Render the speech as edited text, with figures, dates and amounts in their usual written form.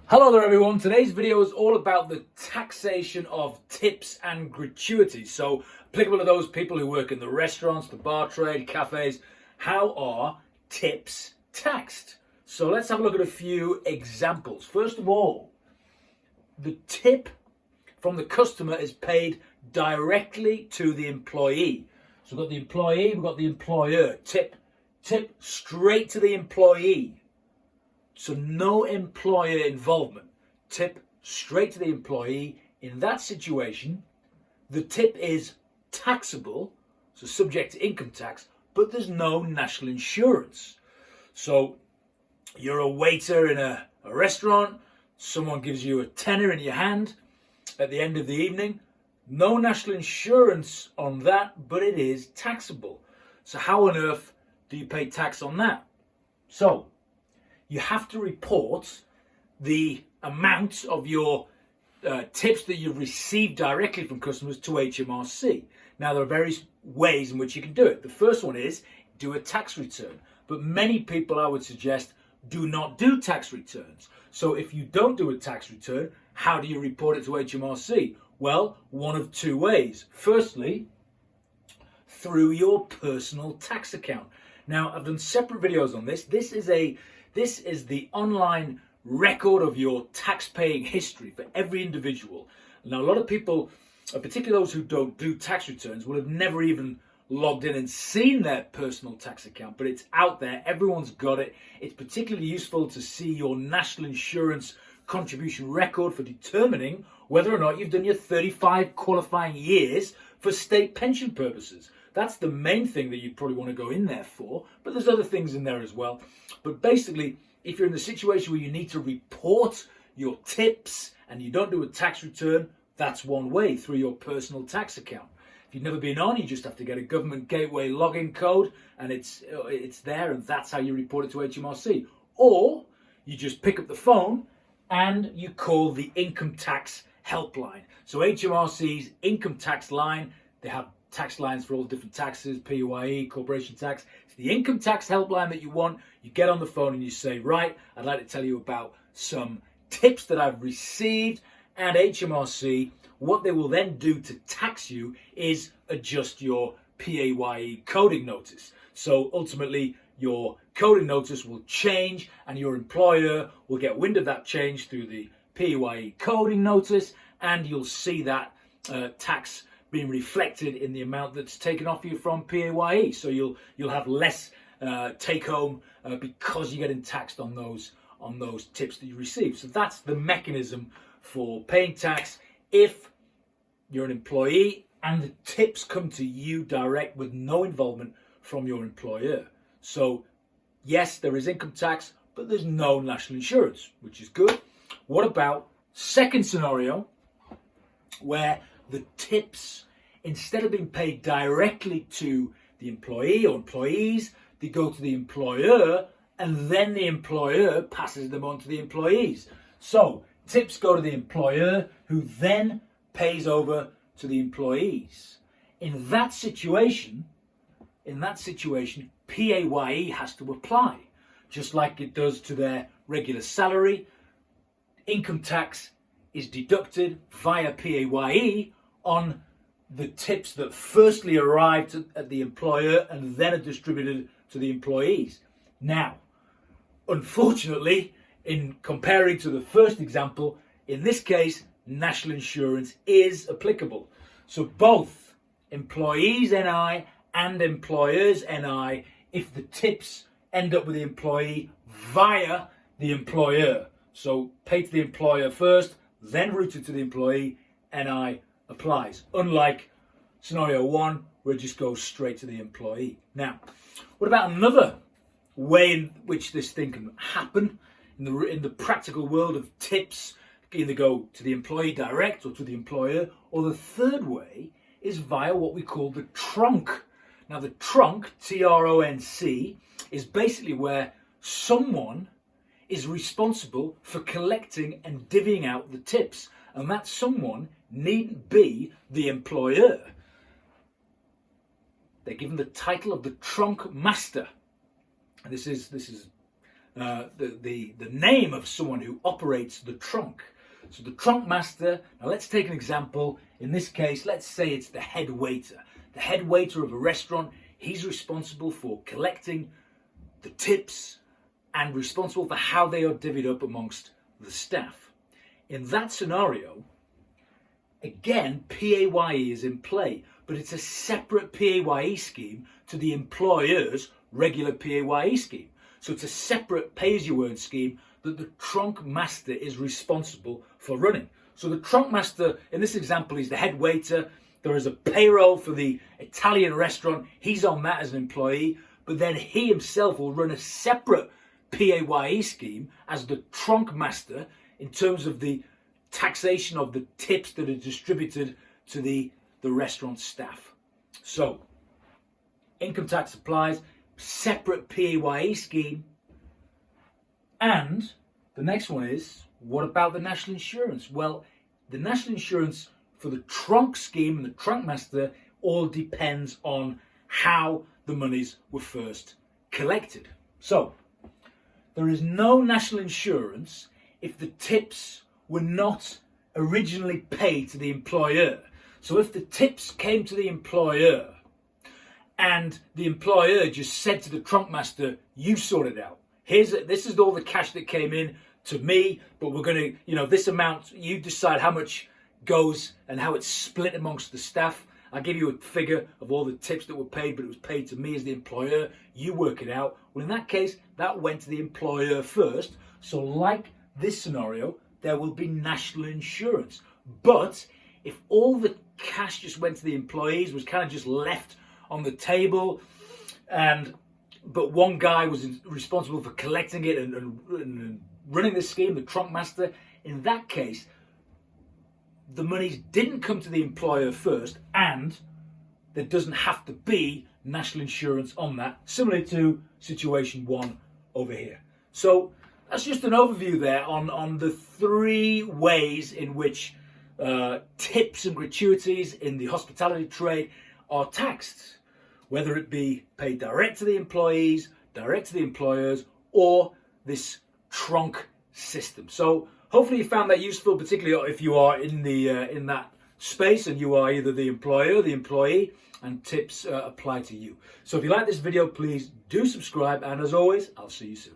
Hello there everyone, today's video is all about the taxation of tips and gratuities. So applicable to those people who work in the restaurants, the bar trade, cafes. How are tips taxed? So let's have a look at a few examples. First of all, the tip from the customer is paid directly to the employee. So we've got the employee, we've got the employer. Tip straight to the employee. So no employer involvement. Tip straight to the employee. In that situation, the tip is taxable, so subject to income tax, but there's no national insurance. So you're a waiter in a restaurant, someone gives you a tenner in your hand at the end of the evening. No national insurance on that, but it is taxable. So how on earth do you pay tax on that? So you have to report the amount of your tips that you've received directly from customers to HMRC. Now, there are various ways in which you can do it. The first one is do a tax return. But many people, I would suggest, do not do tax returns. So if you don't do a tax return, how do you report it to HMRC? Well, one of two ways. Firstly, through your personal tax account. Now, I've done separate videos on this. This is the online record of your tax-paying history for every individual. Now, a lot of people, particularly those who don't do tax returns, will have never even logged in and seen their personal tax account, but it's out there. Everyone's got it. It's particularly useful to see your national insurance contribution record for determining whether or not you've done your 35 qualifying years for state pension purposes. That's the main thing that you probably want to go in there for, but there's other things in there as well. But basically, if you're in the situation where you need to report your tips and you don't do a tax return, that's one way, through your personal tax account. If you've never been on, you just have to get a government gateway login code, and it's there, and that's how you report it to HMRC. Or you just pick up the phone and you call the income tax helpline. So HMRC's income tax line, they have tax lines for all the different taxes, PAYE, corporation tax. It's the income tax helpline that you want. You get on the phone and you say, right, I'd like to tell you about some tips that I've received, and HMRC, what they will then do to tax you is adjust your PAYE coding notice. So ultimately, your coding notice will change and your employer will get wind of that change through the PAYE coding notice, and you'll see that tax being reflected in the amount that's taken off you from PAYE. So you'll have less take home because you're getting taxed on those tips that you receive. So that's the mechanism for paying tax if you're an employee and the tips come to you direct with no involvement from your employer. So yes, there is income tax, but there's no national insurance, which is good. What about second scenario, where the tips, instead of being paid directly to the employee or employees, they go to the employer, and then the employer passes them on to the employees. So tips go to the employer, who then pays over to the employees. In that situation, PAYE has to apply, just like it does to their regular salary. Income tax is deducted via PAYE on the tips that firstly arrived at the employer and then are distributed to the employees. Now, unfortunately, in comparing to the first example, in this case, national insurance is applicable. So both employees' NI and employers' NI, if the tips end up with the employee via the employer. So paid to the employer first, then routed to the employee, NI applies. Unlike scenario one, where it just goes straight to the employee. Now, what about another way in which this thing can happen in the practical world of tips? Either go to the employee direct or to the employer, or the third way is via what we call the tronc. Now, the tronc, TRONC, is basically where someone is responsible for collecting and divvying out the tips, and that someone needn't be the employer. They're given the title of the Troncmaster. This is the name of someone who operates the tronc. So the Troncmaster, now let's take an example. In this case, let's say it's the head waiter. The head waiter of a restaurant, he's responsible for collecting the tips and responsible for how they are divvied up amongst the staff. In that scenario, again, PAYE is in play, but it's a separate PAYE scheme to the employer's regular PAYE scheme. So it's a separate pay-as-you-earn scheme that the Troncmaster is responsible for running. So the Troncmaster, in this example, is the head waiter. There is a payroll for the Italian restaurant. He's on that as an employee, but then he himself will run a separate PAYE scheme as the Troncmaster in terms of the taxation of the tips that are distributed to the restaurant staff. So, income tax applies, separate PAYE scheme. And the next one is, what about the national insurance? Well, the national insurance for the tronc scheme and the Troncmaster all depends on how the monies were first collected. So, there is no national insurance if the tips were not originally paid to the employer. So if the tips came to the employer and the employer just said to the Troncmaster, you sort it out. This is all the cash that came in to me, but we're going to, this amount, you decide how much goes and how it's split amongst the staff. I give you a figure of all the tips that were paid, but it was paid to me as the employer. You work it out. Well, in that case, that went to the employer first. So like this scenario, there will be national insurance. But if all the cash just went to the employees, was kind of just left on the table, but one guy was responsible for collecting it and running the scheme, the Troncmaster, in that case, the monies didn't come to the employer first, and there doesn't have to be national insurance on that, similarly to situation one over here. So that's just an overview there on the three ways in which tips and gratuities in the hospitality trade are taxed, whether it be paid direct to the employees, direct to the employers, or this tronc system. So hopefully you found that useful, particularly if you are in that space and you are either the employer or the employee, and tips apply to you. So if you like this video, please do subscribe, and as always, I'll see you soon.